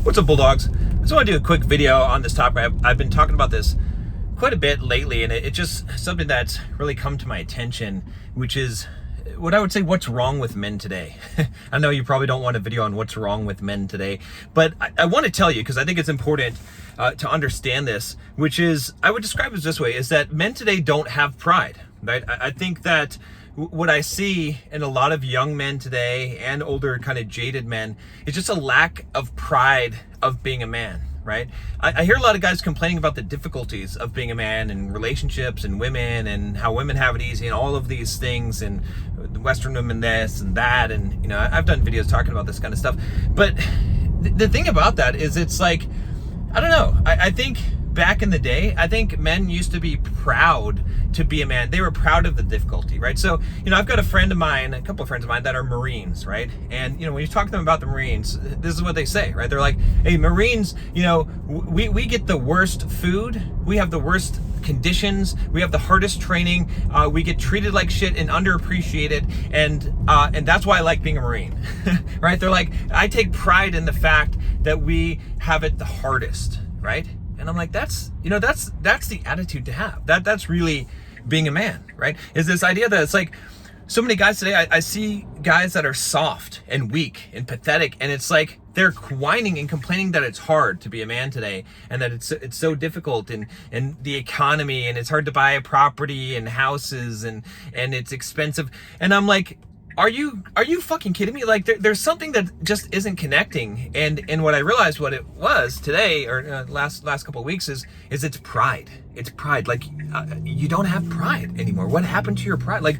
What's up, Bulldogs? I just want to do a quick video on this topic. I've been talking about this quite a bit lately, and it's just something that's really come to my attention, which is what I would say, what's wrong with men today. I know you probably don't want a video on what's wrong with men today, but I want to tell you, because I think it's important to understand this, which is, I would describe it this way, is that men today don't have pride, right? I think that what I see in a lot of young men today and older kind of jaded men is just a lack of pride of being a man, right? I hear a lot of guys complaining about the difficulties of being a man and relationships and women and how women have it easy and all of these things and the Western women this and that. And, you know, I've done videos talking about this kind of stuff. But the thing about that is it's like, I don't know. I think back in the day, I think men used to be proud to be a man. They were proud of the difficulty, right? So, you know, I've got a couple of friends of mine that are Marines, right? And, you know, when you talk to them about the Marines, this is what they say, right? They're like, hey, Marines, you know, we get the worst food. We have the worst conditions. We have the hardest training. We get treated like shit and underappreciated. And that's why I like being a Marine, right? They're like, I take pride in the fact that we have it the hardest, right? And I'm like, that's the attitude to have. That's really being a man, right? Is this idea that it's like, so many guys today, I see guys that are soft and weak and pathetic, and it's like they're whining and complaining that it's hard to be a man today, and that it's so difficult, and the economy, and it's hard to buy a property and houses, and it's expensive. And I'm like, Are you fucking kidding me? Like there's something that just isn't connecting. And what I realized what it was today, or last couple of weeks, is it's pride. It's pride. Like you don't have pride anymore. What happened to your pride? Like,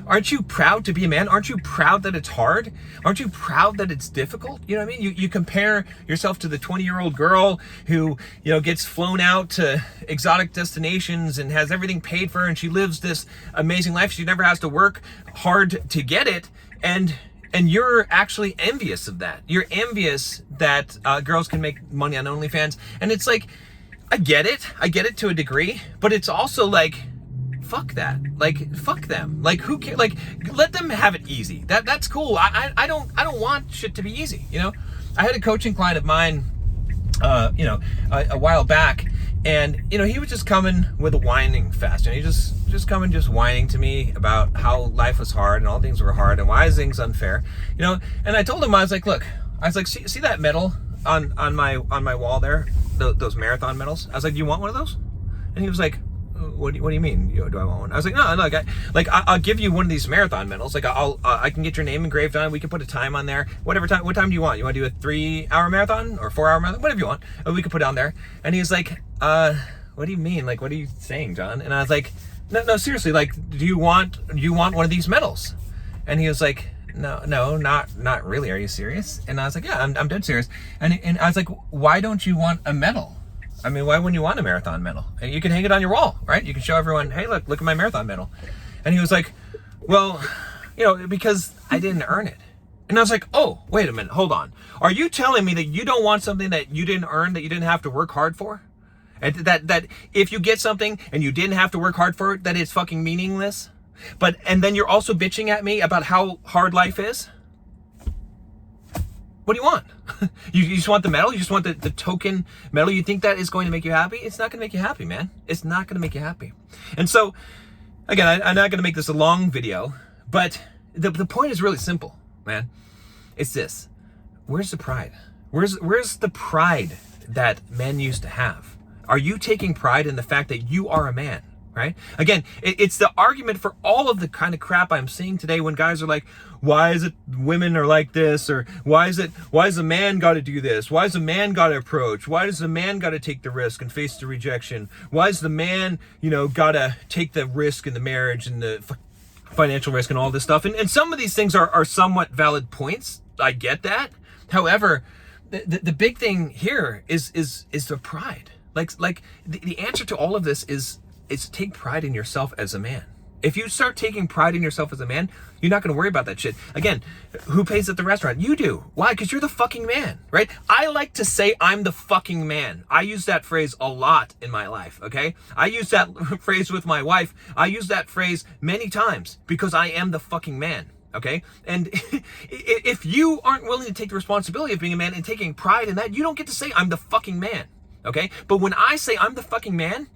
aren't you proud to be a man? Aren't you proud that it's hard? Aren't you proud that it's difficult? You know what I mean? You compare yourself to the 20-year-old girl who, you know, gets flown out to exotic destinations and has everything paid for her, and she lives this amazing life. She never has to work hard to get it. And you're actually envious of that. You're envious that girls can make money on OnlyFans. And it's like, I get it to a degree, but it's also like, fuck that. Like, fuck them. Like, who cares? Like, let them have it easy. That's cool. I don't want shit to be easy. You know, I had a coaching client of mine, a while back, and, you know, he was just coming with a whining fest. And he just whining to me about how life was hard and all things were hard and why things unfair, you know. And I told him, I was like, look, see that medal on my wall there, those marathon medals? I was like, do you want one of those? And he was like, what do you mean? Do I want one? I was like, no, I'll give you one of these marathon medals. Like, I can get your name engraved on it. We can put a time on there. Whatever time. What time do you want? You want to do a 3-hour marathon or 4-hour marathon? Whatever you want. We could put it on there. And he was like, what do you mean? Like, what are you saying, John? And I was like, no, seriously. Like, do you want one of these medals? And he was like, no, not really. Are you serious? And I was like, yeah, I'm dead serious. And I was like, why don't you want a medal? I mean, why wouldn't you want a marathon medal? And you can hang it on your wall, right? You can show everyone, hey, look at my marathon medal. And he was like, well, you know, because I didn't earn it. And I was like, oh, wait a minute, hold on. Are you telling me that you don't want something that you didn't earn, that you didn't have to work hard for? And that if you get something and you didn't have to work hard for it, that it's fucking meaningless? And then you're also bitching at me about how hard life is? What do you want? You just want the medal? You just want the token medal? You think that is going to make you happy? It's not going to make you happy, man. It's not going to make you happy. And so, again, I'm not going to make this a long video, but the point is really simple, man. It's this. Where's the pride? Where's the pride that men used to have? Are you taking pride in the fact that you are a man? Right? Again, it's the argument for all of the kind of crap I'm seeing today when guys are like, why is it women are like this? Or why is a man got to do this? Why is a man got to approach? Why does the man got to take the risk and face the rejection? Why is the man, you know, got to take the risk in the marriage and the financial risk and all this stuff? And some of these things are somewhat valid points. I get that. However, the big thing here is the pride. Like the answer to all of this is take pride in yourself as a man. If you start taking pride in yourself as a man, you're not going to worry about that shit. Again, who pays at the restaurant? You do. Why? Because you're the fucking man, right? I like to say I'm the fucking man. I use that phrase a lot in my life, okay? I use that phrase with my wife. I use that phrase many times because I am the fucking man. Okay? And if you aren't willing to take the responsibility of being a man and taking pride in that, you don't get to say, I'm the fucking man. Okay? But when I say I'm the fucking man,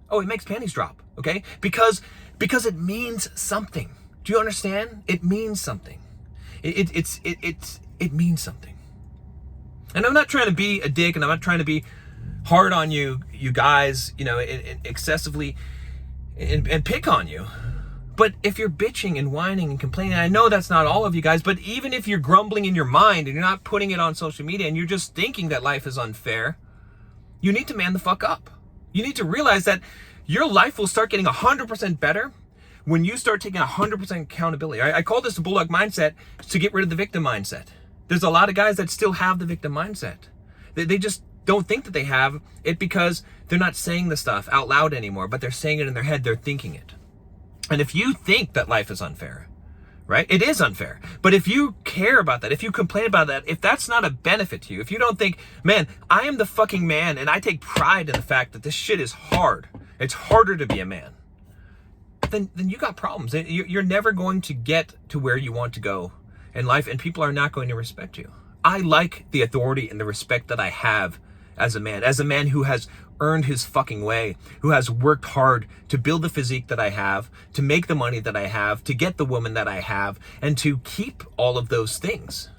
oh, it makes panties drop. Okay? Because it means something. Do you understand? It means something. It means something. And I'm not trying to be a dick, and I'm not trying to be hard on you guys, excessively and pick on you. But if you're bitching and whining and complaining, I know that's not all of you guys, but even if you're grumbling in your mind and you're not putting it on social media and you're just thinking that life is unfair, you need to man the fuck up. You need to realize that your life will start getting 100% better when you start taking 100% accountability. I call this the Bullock mindset, to get rid of the victim mindset. There's a lot of guys that still have the victim mindset. They just don't think that they have it because they're not saying the stuff out loud anymore, but they're saying it in their head, they're thinking it. And if you think that life is unfair, right? It is unfair. But if you care about that, if you complain about that, if that's not a benefit to you, if you don't think, man, I am the fucking man and I take pride in the fact that this shit is hard, it's harder to be a man, then you got problems. You're never going to get to where you want to go in life, and people are not going to respect you. I like the authority and the respect that I have as a man who has earned his fucking way, who has worked hard to build the physique that I have, to make the money that I have, to get the woman that I have, and to keep all of those things.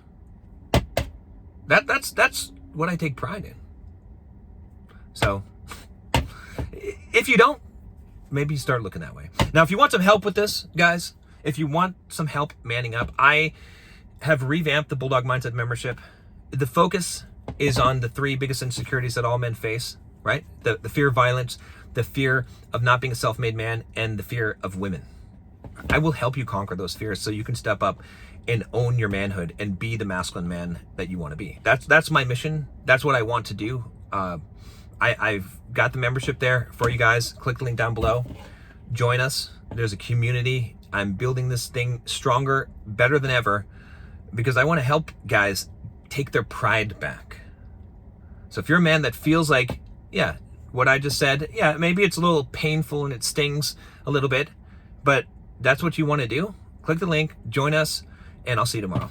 That's what I take pride in. So if you don't, maybe start looking that way. Now, if you want some help with this, guys, if you want some help manning up, I have revamped the Bulldog Mindset membership. The focus is on the 3 biggest insecurities that all men face, right? The fear of violence, the fear of not being a self-made man, and the fear of women. I will help you conquer those fears so you can step up and own your manhood and be the masculine man that you want to be. That's my mission. That's what I want to do. I've got the membership there for you guys. Click the link down below. Join us. There's a community. I'm building this thing stronger, better than ever, because I want to help guys take their pride back. So if you're a man that feels like, yeah, what I just said, yeah, maybe it's a little painful and it stings a little bit, but that's what you want to do, click the link, join us, and I'll see you tomorrow.